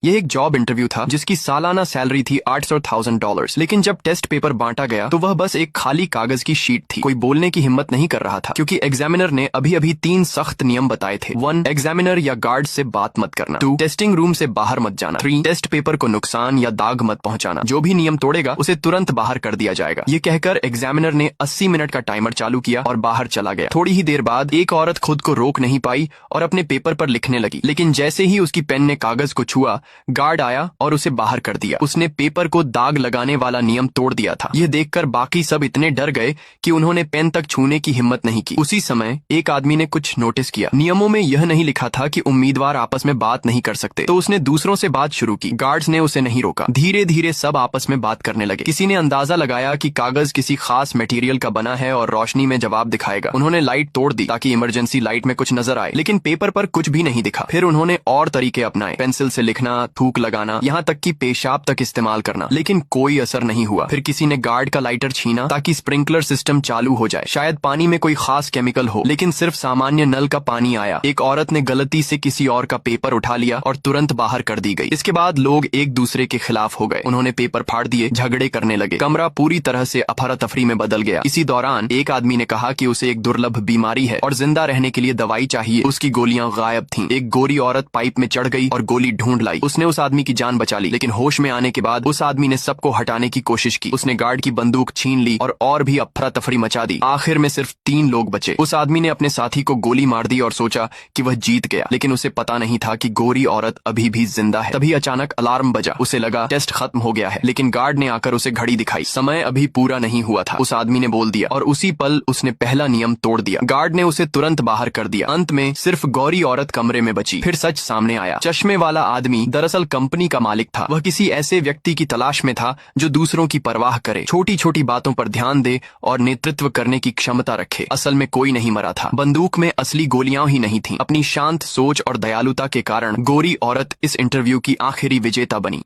यह एक job interview था जिसकी सालाना सैलरी थी $800,000। लेकिन जब टेस्ट पेपर बांटा गया तो वह बस एक खाली कागज की शीट थी। कोई बोलने की हिम्मत नहीं कर रहा था क्योंकि एग्जामिनर ने अभी अभी 3 सख्त नियम बताए थे। 1. एग्जामिनर या गार्ड से बात मत करना। 2. टेस्टिंग रूम से बाहर मत जाना। 3. टेस्ट पेपर को नुकसान या दाग मत पहुंचाना। जो भी नियम तोड़ेगा उसे तुरंत बाहर कर दिया जाएगा। ये कहकर एग्जामिनर ने 80 मिनट का टाइमर चालू किया और बाहर चला गया। थोड़ी ही देर बाद एक औरत खुद को रोक नहीं पाई और अपने पेपर पर लिखने लगी, लेकिन जैसे ही उसकी पेन ने कागज को छुआ, गार्ड आया और उसे बाहर कर दिया। उसने पेपर को दाग लगाने वाला नियम तोड़ दिया था। यह देखकर बाकी सब इतने डर गए कि उन्होंने पेन तक छूने की हिम्मत नहीं की। उसी समय एक आदमी ने कुछ नोटिस किया। नियमों में यह नहीं लिखा था कि उम्मीदवार आपस में बात नहीं कर सकते, तो उसने दूसरों से बात शुरू की। गार्ड्स ने उसे नहीं रोका। धीरे धीरे सब आपस में बात करने लगे। किसी ने अंदाजा लगाया कि कागज किसी खास मटेरियल का बना है और रोशनी में जवाब दिखाएगा। उन्होंने लाइट तोड़ दी ताकि इमरजेंसी लाइट में कुछ नजर आए, लेकिन पेपर पर कुछ भी नहीं दिखा। फिर उन्होंने और तरीके अपनाए, पेंसिल से लिखना, थूक लगाना, यहाँ तक कि पेशाब तक इस्तेमाल करना, लेकिन कोई असर नहीं हुआ। फिर किसी ने गार्ड का लाइटर छीना ताकि स्प्रिंकलर सिस्टम चालू हो जाए। शायद पानी में कोई खास केमिकल हो, लेकिन सिर्फ सामान्य नल का पानी आया। एक औरत ने गलती से किसी और का पेपर उठा लिया और तुरंत बाहर कर दी गई। इसके बाद लोग एक दूसरे के खिलाफ हो गए। उन्होंने पेपर फाड़ दिए, झगड़े करने लगे। कमरा पूरी तरह से अफरा तफरी में बदल गया। इसी दौरान एक आदमी ने कहा कि उसे एक दुर्लभ बीमारी है और जिंदा रहने के लिए दवाई चाहिए। उसकी गोलियां गायब थीं। एक गोरी औरत पाइप में चढ़ गई और गोली ढूंढ लाई। उसने उस आदमी की जान बचा ली, लेकिन होश में आने के बाद उस आदमी ने सबको हटाने की कोशिश की। उसने गार्ड की बंदूक छीन ली और भी अफरा तफरी मचा दी। आखिर में सिर्फ 3 लोग बचे। उस आदमी ने अपने साथी को गोली मार दी और सोचा कि वह जीत गया, लेकिन उसे पता नहीं था कि गोरी औरत अभी भी जिंदा है। तभी अचानक अलार्म बजा। उसे लगा टेस्ट खत्म हो गया है, लेकिन गार्ड ने आकर उसे घड़ी दिखाई। समय अभी पूरा नहीं हुआ था, उस आदमी ने बोल दिया, और उसी पल उसने पहला नियम तोड़ दिया। गार्ड ने उसे तुरंत बाहर कर दिया। अंत में सिर्फ गौरी औरत कमरे में बची। फिर सच सामने आया। चश्मे वाला आदमी दरअसल कंपनी का मालिक था। वह किसी ऐसे व्यक्ति की तलाश में था जो दूसरों की परवाह करे, छोटी छोटी बातों पर ध्यान दे और नेतृत्व करने की क्षमता रखे। असल में कोई नहीं मरा था। बंदूक में असली गोलियां ही नहीं थीं। अपनी शांत सोच और दयालुता के कारण गोरी औरत इस इंटरव्यू की आखिरी विजेता बनी।